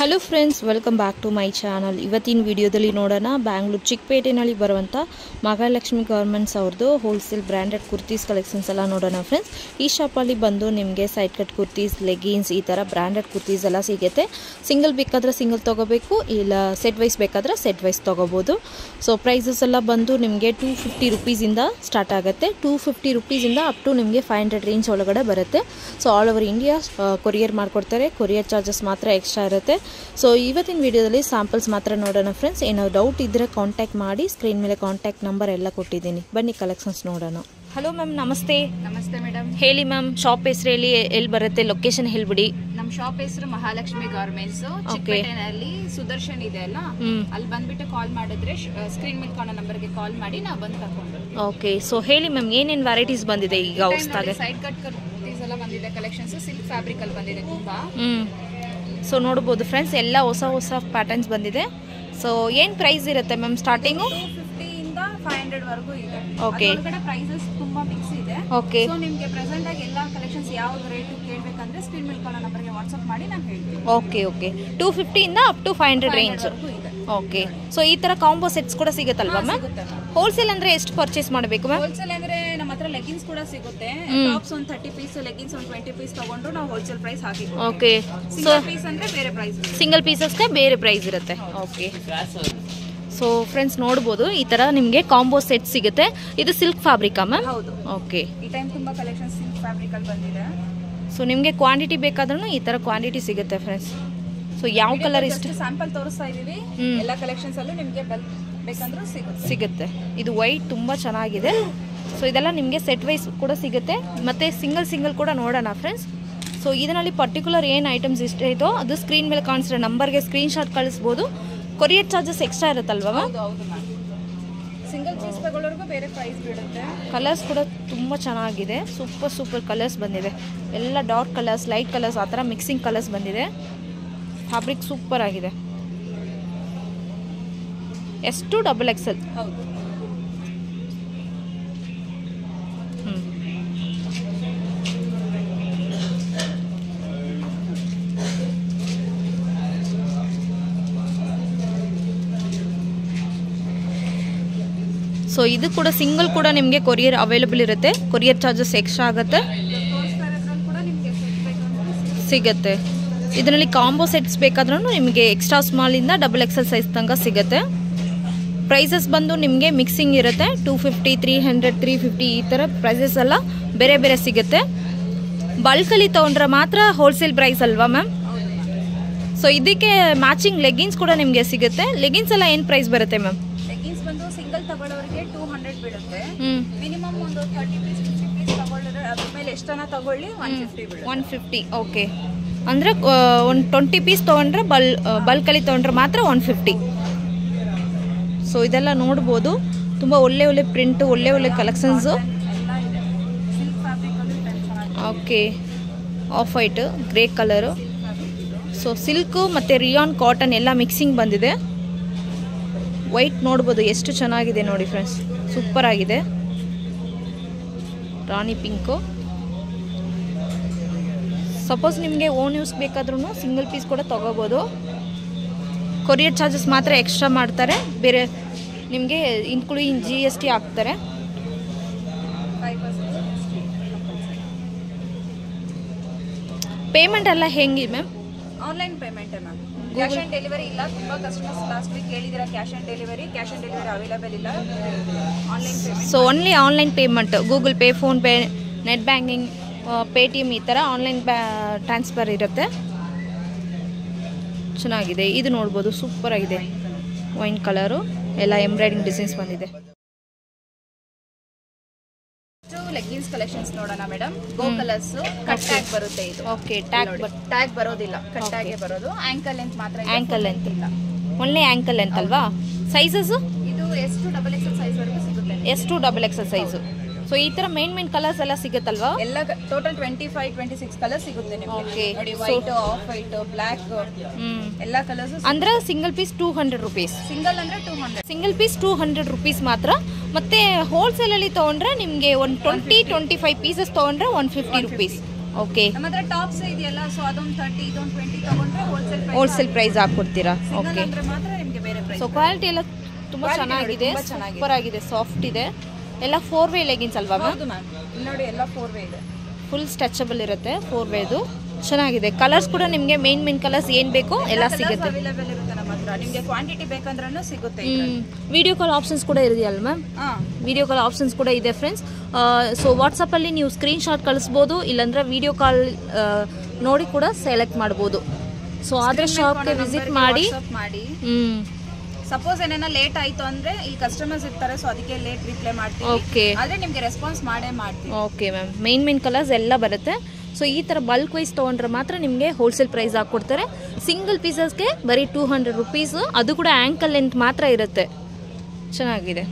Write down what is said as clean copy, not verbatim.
Hello friends, welcome back to my channel. ಇವತ್ತಿನ ವಿಡಿಯೋದಲ್ಲಿ ನೋಡೋಣ ಬ್ಯಾಂಗ್ಳೂರು ಚಿಕ್ಕಪೇಟೆನಲ್ಲಿ ಬರುವಂಥ ಮಹಾಲಕ್ಷ್ಮಿ ಗಾರ್ಮೆಂಟ್ಸ್ ಅವ್ರದ್ದು ಹೋಲ್ಸೇಲ್ ಬ್ರ್ಯಾಂಡೆಡ್ ಕುರ್ತೀಸ್ ಕಲೆಕ್ಷನ್ಸ್ ಎಲ್ಲ ನೋಡೋಣ ಫ್ರೆಂಡ್ಸ್. ಈ ಶಾಪಲ್ಲಿ ಬಂದು ನಿಮಗೆ ಸೈಡ್ ಕಟ್ ಕುರ್ತೀಸ್, ಲೆಗಿನ್ಸ್, ಈ ಥರ ಬ್ರ್ಯಾಂಡೆಡ್ ಕುರ್ತೀಸ್ ಎಲ್ಲ ಸಿಗುತ್ತೆ. ಸಿಂಗಲ್ ಬೇಕಾದರೆ ಸಿಂಗಲ್ ತೊಗೋಬೇಕು, ಇಲ್ಲ ಸೆಟ್ ವೈಸ್ ಬೇಕಾದರೆ ಸೆಟ್ ವೈಸ್ ತೊಗೋಬೋದು. ಸೊ ಪ್ರೈಸಸ್ ಎಲ್ಲ ಬಂದು ನಿಮಗೆ 250 ರುಪೀಸಿಂದ ಸ್ಟಾರ್ಟ್ ಆಗುತ್ತೆ. 250 ರುಪೀಸಿಂದ ಅಪ್ ಟು ನಿಮಗೆ 500 ರೇಂಜ್ ಒಳಗಡೆ ಬರುತ್ತೆ. So all over India courier ಮಾಡಿಕೊಡ್ತಾರೆ. ಕೊರಿಯರ್ ಚಾರ್ಜಸ್ ಮಾತ್ರ ಎಕ್ಸ್ಟ್ರಾ ಇರುತ್ತೆ. ಸೊ ಇವತ್ತಿನ ವಿಡಿಯೋದಲ್ಲಿ ಸ್ಯಾಂಪಲ್ಸ್ ಮಾತ್ರ ನೋಡೋಣ ಫ್ರೆಂಡ್ಸ್. ಏನಾದ್ರು ಡೌಟ್ ಇದ್ದರೆ ಕಾಂಟ್ಯಾಕ್ಟ್ ಮಾಡಿ. ಸ್ಕ್ರೀನ್ ಮೇಲೆ ಕಾಂಟ್ಯಾಕ್ಟ್ ನಂಬರ್ ಎಲ್ಲ ಕೊಟ್ಟಿದ್ದೀನಿ. ಬನ್ನಿ ಕಲೆಕ್ಷನ್ಸ್ ನೋಡೋಣ. ಹಲೋ ಮ್ಯಾಮ್, ನಮಸ್ತೆ. ನಮಸ್ತೆ ಮೇಡಮ್. ಹೇಳಿ ಮ್ಯಾಮ್, ಶಾಪ್ ಹೆಸರು ಹೇಳಿ, ಎಲ್ಲಿ ಬರುತ್ತೆ, ಲೊಕೇಶನ್ ಹೇಳ್ಬಿಡಿ. ನಮ್ಮ ಶಾಪ್ ಹೆಸರು ಮಹಾಲಕ್ಷ್ಮಿ ಗಾರ್ಮೆಂಟ್ಸ್, ಚಿಕ್ಕಪೇಟೆನಲ್ಲಿ ಸುದರ್ಶನ್ ಇದೆ ಅಲ್ಲ, ಅಲ್ಲಿ ಬಂದ್ಬಿಟ್ಟು ಕಾಲ್ ಮಾಡಿದ್ರೆ ಸ್ಕ್ರೀನ್ ಮೇಲೆ ಕಾಣೋ ನಂಬರ್ಗೆ ಕಾಲ್ ಮಾಡಿ ನಾವು ಬಂದು ಕರ್ಕೊಂಡು. ಓಕೆ, ಸೊ ಹೇಳಿ ಮ್ಯಾಮ್, ಏನೇನು ವೆರೈಟೀಸ್ ಬಂದಿದೆ ಈಗ ಹೊಸದಾಗಿ? ಸೈಡ್ ಕಟ್ ಕುರ್ತೀಸ್ ಎಲ್ಲ ಬಂದಿದೆ, ಕಲೆಕ್ಷನ್ಸ್ ಸಿಲ್ಕ್ ಫ್ಯಾಬ್ರಿಕ್ ಅಲ್ಲಿ ಬಂದಿದೆ ತುಂಬಾ. ಸೊ ನೋಡ್ಬೋದು ಫ್ರೆಂಡ್ಸ್, ಎಲ್ಲ ಹೊಸ ಪ್ಯಾಟರ್ನ್ಸ್ ಬಂದಿದೆ. ಸೊ ಏನು ಪ್ರೈಸ್ ಇರುತ್ತೆ ಮ್ಯಾಮ್ ಸ್ಟಾರ್ಟಿಂಗು? 250 ಇಂದ 500 ವರೆಗೂ ಇದೆ. ಓಕೆ, ಪ್ರೈಸಸ್ ತುಂಬಾ ಮಿಕ್ಸ್ ಇದೆ. ಓಕೆ, ಸೊ ನಿಮಗೆ ಪ್ರೆಸೆಂಟ್ ಆಗಿ ಎಲ್ಲ ಕಲೆಕ್ಷನ್ಸ್ ಯಾವ ರೇಟ್ ಕೇಳಬೇಕಂದ್ರೆ ಸ್ಕ್ರೀನ್ ಮೇಲೆ ಕಾಣೋ ನಂಬರ್ಗೆ ವಾಟ್ಸ್ಆಪ್ ಮಾಡಿ ನಾನು ಹೇಳ್ತೀನಿ. ಓಕೆ ಓಕೆ, 250 ಇಂದ up to 500 range. Okay, so ಈ ತರ ಕಾಂಬೋ ಸೆಟ್ಸ್ ಕೂಡ ಸಿಗುತ್ತಲ್ವಾ ಮ್ಯಾಮ್? ಹೋಲ್ಸೇಲ್ ಅಂದ್ರೆ ಎಷ್ಟು ಪರ್ಚೇಸ್ ಮಾಡಬೇಕು ಮ್ಯಾಮ್? ಹೋಲ್ಸೇಲ್ ಅಂದ್ರೆ ನಮ್ಮ ಹತ್ರ ಲೆಗಿನ್ಸ್ ಕೂಡ ಸಿಗುತ್ತೆ. ಟಾಪ್ಸ್ ಒಂದು 30 ಪೀಸ್, ಲೆಗಿನ್ಸ್ ಒಂದು 20 ಪೀಸ್ ತಗೊಂಡು ನಾವು ಹೋಲ್ಸೇಲ್ ಪ್ರೈಸ್ ಹಾಕಿ. ಓಕೆ, ಸಿಂಗಲ್ ಪೀಸ್ ಅಂದ್ರೆ ಬೇರೆ ಪ್ರೈಸ್, ಸಿಂಗಲ್ ಪೀಸಸ್ಗೆ ಬೇರೆ ಪ್ರೈಸ್ ಇರುತ್ತೆ. ಓಕೆ, ಸೊ ಫ್ರೆಂಡ್ಸ್ ನೋಡ್ಬೋದು, ಈ ತರ ನಿಮಗೆ ಕಾಂಬೋ ಸೆಟ್ ಸಿಗುತ್ತೆ. ಇದು ಸಿಲ್ಕ್ ಫ್ಯಾಬ್ರಿಕಾ ಮ್ಯಾಮ್? ಹೌದು. ಓಕೆ, ಈ ಟೈಮ್ ತುಂಬಾ ಕಲೆಕ್ಷನ್ ಸಿಲ್ಕ್ ಫ್ಯಾಬ್ರಿಕ್ ಅಲ್ಲಿ ಬಂದಿದೆ. ಸೊ ನಿಮಗೆ ಕ್ವಾಂಟಿಟಿ ಬೇಕಾದ್ರೂ ಈ ತರ ಕ್ವಾಂಟಿಟಿ ಸಿಗುತ್ತೆ ಫ್ರೆಂಡ್ಸ್. ಸೊ ಯಾವ ಕಲರ್ ಇಷ್ಟ? ಸ್ಯಾಂಪಲ್ ತೋರಿಸ್ತಾ ಇದೀವಿ. ಎಲ್ಲ ಕಲೆಕ್ಷನ್ಸ್ ಅಲ್ಲೂ ನಿಮಗೆ ಬೇಕಂದ್ರೂ ಸಿಗುತ್ತೆ. ಇದು ವೈಟ್ ತುಂಬಾ ಚೆನ್ನಾಗಿದೆ. ಸೊ ಇದೆಲ್ಲ ನಿಮಗೆ ಸೆಟ್ ವೈಸ್ ಕೂಡ ಸಿಗುತ್ತೆ, ಮತ್ತೆ ಸಿಂಗಲ್ ಕೂಡ ನೋಡೋಣ ಫ್ರೆಂಡ್ಸ್. ಸೊ ಇದರಲ್ಲಿ ಪರ್ಟಿಕ್ಯುಲರ್ ಏನು ಐಟಮ್ಸ್ ಇಷ್ಟ ಇದೋ ಅದು ಸ್ಕ್ರೀನ್ ಮೇಲೆ ಕಾಣಿಸಿರೋ ನಂಬರ್ಗೆ ಸ್ಕ್ರೀನ್ ಶಾಟ್ ಕಳಿಸ್ಬೋದು. ಕೊರಿಯರ್ ಚಾರ್ಜಸ್ ಎಕ್ಸ್ಟ್ರಾ ಇರುತ್ತಲ್ವಾ ಮ್ಯಾಮ್? ಹೌದು ಮ್ಯಾಮ್. ಸಿಂಗಲ್ ಪೀಸ್ ತಗೊಳ್ಳೋರ್ಗೂ ಬೇರೆ ಪ್ರೈಸ್ ಬೀಳುತ್ತೆ. ಕಲರ್ಸ್ ಕೂಡ ತುಂಬ ಚೆನ್ನಾಗಿದೆ. ಸೂಪರ್ ಕಲರ್ಸ್ ಬಂದಿದೆ. ಎಲ್ಲ ಡಾರ್ಕ್ ಕಲರ್ಸ್, ಲೈಟ್ ಕಲರ್ಸ್, ಆ ಥರ ಮಿಕ್ಸಿಂಗ್ ಕಲರ್ಸ್ ಬಂದಿದೆ. ಫ್ಯಾಬ್ರಿಕ್ ಸೂಪರ್ ಆಗಿದೆ. ಎಷ್ಟು XXL. ಹೌದು. ಸೊ ಇದು ಕೂಡ ಸಿಂಗಲ್ ಕೂಡ ನಿಮಗೆ ಕೊರಿಯರ್ ಅವೈಲೇಬಲ್ ಇರುತ್ತೆ. ಕೊರಿಯರ್ ಚಾರ್ಜಸ್ ಎಕ್ಸ್ಟ್ರಾ ಆಗುತ್ತೆ, ಸಿಗುತ್ತೆ. ಇದರಲ್ಲಿ ಕಾಂಬೋ ಸೆಟ್ಸ್ ಬೇಕಾದ್ರೂ ನಿಮಗೆ ಎಕ್ಸ್ಟ್ರಾ ಸ್ಮಾಲಿಂದ XXL ಸೈಜ್ ತನಕ ಸಿಗುತ್ತೆ. ಪ್ರೈಸಸ್ ಬಂದು ನಿಮಗೆ ಮಿಕ್ಸಿಂಗ್ ಇರುತ್ತೆ. 250, 300, 350 ಈ ಥರ ಪ್ರೈಸಸ್ ಎಲ್ಲ ಬೇರೆ ಸಿಗುತ್ತೆ. ಬಲ್ಕಲ್ಲಿ ತೊಗೊಂಡ್ರೆ ಮಾತ್ರ ಹೋಲ್ಸೇಲ್ ಪ್ರೈಸ್ ಅಲ್ವಾ ಮ್ಯಾಮ್? ಸೊ ಇದಕ್ಕೆ ಮ್ಯಾಚಿಂಗ್ ಲೆಗಿನ್ಸ್ ಕೂಡ ನಿಮಗೆ ಸಿಗುತ್ತೆ. ಲೆಗಿನ್ಸ್ ಎಲ್ಲ ಏನು ಪ್ರೈಸ್ ಬರುತ್ತೆ ಮ್ಯಾಮ್? ಲೆಗಿನ್ಸ್ ಬಂದು ಸಿಂಗಲ್ ತಗೊಳ್ಳೋರಿಗೆ 200 ಬೀಳುತ್ತೆ. ಮಿನಿಮಮ್ ಒಂದು 30 ಪೀಸ್ 50 ಪೀಸ್ ತಗೊಳ್ಳಿದ್ರೆ ಅದ್ರ ಮೇಲೆ ಎಷ್ಟನ್ನ ತಗೊಳ್ಳಿ 150 ಬೀಳುತ್ತೆ. 150. ಓಕೆ, ಅಂದರೆ ಒಂದು 20 ಪೀಸ್ ತೊಗೊಂಡ್ರೆ ಬಲ್ಕಲ್ಲಿ ತೊಗೊಂಡ್ರೆ ಮಾತ್ರ 150. ಸೊ ಇದೆಲ್ಲ ನೋಡ್ಬೋದು, ತುಂಬ ಒಳ್ಳೆ ಪ್ರಿಂಟ್, ಒಳ್ಳೆ collections. Okay, off white, grey colour. So silk ಮತ್ತು ರಿಯಾನ್ ಕಾಟನ್ ಎಲ್ಲ ಮಿಕ್ಸಿಂಗ್ ಬಂದಿದೆ. ವೈಟ್ ನೋಡ್ಬೋದು ಎಷ್ಟು ಚೆನ್ನಾಗಿದೆ ನೋಡಿ ಫ್ರೆಂಡ್ಸ್, ಸೂಪರ್ ಆಗಿದೆ. ರಾಣಿ ಪಿಂಕು. ಸಪೋಸ್ ನಿಮಗೆ ಓನ್ ಯೂಸ್ ಬೇಕಾದ್ರೂ ಸಿಂಗಲ್ ಪೀಸ್ ಕೂಡ ತೊಗೋಬೋದು. ಕೊರಿಯರ್ ಚಾರ್ಜಸ್ ಮಾತ್ರ ಎಕ್ಸ್ಟ್ರಾ ಮಾಡ್ತಾರೆ, ಬೇರೆ ನಿಮಗೆ ಇನ್ಕ್ಲೂಡಿಂಗ್ GST ಹಾಕ್ತಾರೆ. ಪೇಮೆಂಟ್ ಎಲ್ಲ ಹೆಂಗೆ ma'am? Online payment ma'am, cash on delivery ಇಲ್ಲ. ತುಂಬಾ ಕಸ್ಟಮರ್ಸ್ ಲಾಸ್ಟ್ ವೀಕ್ ಕೇಳಿದಿರ ಕ್ಯಾಶ್ ಆನ್ ಡೆಲಿವರಿ ಅವೈಲೇಬಲ್ ಇಲ್ಲ. Online payment. So only online payment, Google Pay, PhonePe, net banking, Paytm ಈ ಥರ ಆನ್ಲೈನ್ ಟ್ರಾನ್ಸ್ಫರ್ ಇರುತ್ತೆ. ಚೆನ್ನಾಗಿದೆ. ಇದು ನೋಡ್ಬೋದು, ಸೂಪರ್ ಆಗಿದೆ. ವೈನ್ ಕಲರು, ಎಲ್ಲ ಎಂಬ್ರಾಯ್ಡಿಂಗ್ ಡಿಸೈನ್ಸ್ ಬಂದಿದೆ. ಲೆಗ್ಗಿನ್ಸ್ ಕಲೆಕ್ಷನ್ಸ್ ನೋಡೋಣ ಮೇಡಮ್. ಗೋ ಕಲರ್ಸ್ ಕಟ್ ಟ್ಯಾಗ್ ಬರುತ್ತೆ ಇದು. ಓಕೆ, ಟ್ಯಾಗ್ ಬರೋದಿಲ್ಲ, ಕಟ್ ಟ್ಯಾಗೇ ಬರೋದು. ಆಂಕಲ್ ಲೆಂತ್ ಮಾತ್ರ. ಆಂಕಲ್ ಲೆಂತ್ ಇಲ್ಲ, ಒಳ್ಳೆ ಆಂಕಲ್ ಲೆಂತ್ ಅಲ್ವಾ? ಸೈಜಸ್ ಇದು ಎಷ್ಟು XXL ಸೈಜ್ ವರೆಗೂ ಸಿಗುತ್ತೆ. ಎಷ್ಟು XXL ಸೈಜು. ಸೊ ಈ ತರ ಮೇನ್ ಕಲರ್ಸ್ ಎಲ್ಲ ಸಿಗುತ್ತಲ್ವಾ? ಎಲ್ಲ ಟೋಟಲ್ 25, 26 ಕಲರ್ಸ್ ಸಿಗುತ್ತೆ ನಿಮಗೆ. ಓಕೆ, ನೋಡಿ, ವೈಟ್, ಆಫ್ ವೈಟ್, ಬ್ಲಾಕ್, ಎಲ್ಲ ಕಲರ್ಸ್. ಅಂದ್ರೆ ಸಿಂಗಲ್ ಪೀಸ್ 200 ರುಪೀಸ್. ಸಿಂಗಲ್ ಅಂದ್ರೆ 200. ಸಿಂಗಲ್ ಪೀಸ್ 200 ರುಪೀಸ್ ಮಾತ್ರ. ಮತ್ತೆ ಹೋಲ್ಸೇಲ್ ಅಲ್ಲಿ ತಗೊಂಡ್ರೆ ನಿಮಗೆ ಒಂದು 20-25 ಪೀಸಸ್ ತಗೊಂಡ್ರೆ 150 ರುಪೀಸ್. ಓಕೆ, ನಮ್ಮ ಹತ್ರ ಟಾಪ್ಸ್ ಇದೆಯಲ್ಲ, ಸೊ ಅದೊಂದು 30 ಇದೊಂದು 20 ತಗೊಂಡ್ರೆ ಹೋಲ್ಸೇಲ್ ಪ್ರೈಸ್ ಹಾಕ್ಕೊಡ್ತೀರಾ. ಓಕೆ, ಅಂದ್ರೆ ಮಾತ್ರ ನಿಮಗೆ ಬೇರೆ ಪ್ರೈಸ್. ಸೊ ಕ್ವಾಲಿಟಿ ಎಲ್ಲ ತುಂಬ ಚೆನ್ನಾಗಿದೆ, ಸೂಪರ್ ಆಗಿದೆ, ಸಾಫ್ಟ್ ಇದೆ. ಎಲ್ಲ 4 ವೇ ಲೆಗಿನ್ಸ್ ಅಲ್ವಾ ಮ್ಯಾಮ್? ಹೌದು ಮ್ಯಾಮ್, ನೋಡಿ ಎಲ್ಲ 4 ವೇ ಇದೆ, ಫುಲ್ ಸ್ಟ್ರೆಚಬಲ್ ಇರುತ್ತೆ. 4 ವೇದು ಚೆನ್ನಾಗಿದೆ. ಕಲರ್ಸ್ ಕೂಡ ನಿಮಗೆ ಮೇನ್ ಕಲರ್ಸ್ ಏನು ಬೇಕೋ ಎಲ್ಲ ಸಿಗುತ್ತೆ, ಅವೈಲೇಬಲ್ ಇರುತ್ತೆ ನಮ್ಮ ಹತ್ರ. ನಿಮಗೆ ಕ್ವಾಂಟಿಟಿ ಬೇಕಂದ್ರೂ ಸಿಗುತ್ತೆ. ವಿಡಿಯೋ ಕಾಲ್ ಆಪ್ಷನ್ಸ್ ಕೂಡ ಇದೆಯಲ್ಲ ಮ್ಯಾಮ್? ವಿಡಿಯೋ ಕಾಲ್ ಆಪ್ಷನ್ಸ್ ಕೂಡ ಇದೆ ಫ್ರೆಂಡ್ಸ್. ಸೊ ವಾಟ್ಸಪ್ಪಲ್ಲಿ ನೀವು ಸ್ಕ್ರೀನ್ಶಾಟ್ ಕಳಿಸ್ಬೋದು, ಇಲ್ಲಾಂದರೆ ವಿಡಿಯೋ ಕಾಲ್ ನೋಡಿ ಕೂಡ ಸೆಲೆಕ್ಟ್ ಮಾಡ್ಬೋದು. ಸೊ ಆದರೆ ಶಾಪ್ಗೆ ವಿಸಿಟ್ ಮಾಡಿ. ಸಪೋಸ್ ಏನೇನೋ ಲೇಟ್ ಆಯ್ತು ಅಂದ್ರೆ ಈ ಕಸ್ಟಮರ್ಸ್ ಇರ್ತಾರೆ, ಸೊ ಅದಕ್ಕೆ ಲೇಟ್ ರಿಪ್ಲೈ ಮಾಡ್ತೀವಿ. ಓಕೆ, ಆದ್ರೆ ನಿಮಗೆ ರೆಸ್ಪಾನ್ಸ್ ಮಾಡೇ ಮಾಡ್ತೀವಿ. ಓಕೆ ಮ್ಯಾಮ್, ಮೇನ್ ಕಲರ್ಸ್ ಎಲ್ಲ ಬರುತ್ತೆ. ಸೊ ಈ ಥರ ಬಲ್ಕ್ ವೈಸ್ ತೊಗೊಂಡ್ರೆ ಮಾತ್ರ ನಿಮಗೆ ಹೋಲ್ಸೇಲ್ ಪ್ರೈಸ್ ಹಾಕ್ಕೊಡ್ತಾರೆ. ಸಿಂಗಲ್ ಪೀಸಸ್ಗೆ ಬರೀ 200 ರುಪೀಸು, ಅದು ಕೂಡ ಆ್ಯಂಕಲ್ ಲೆಂತ್ ಮಾತ್ರ ಇರುತ್ತೆ. ಚೆನ್ನಾಗಿದೆ.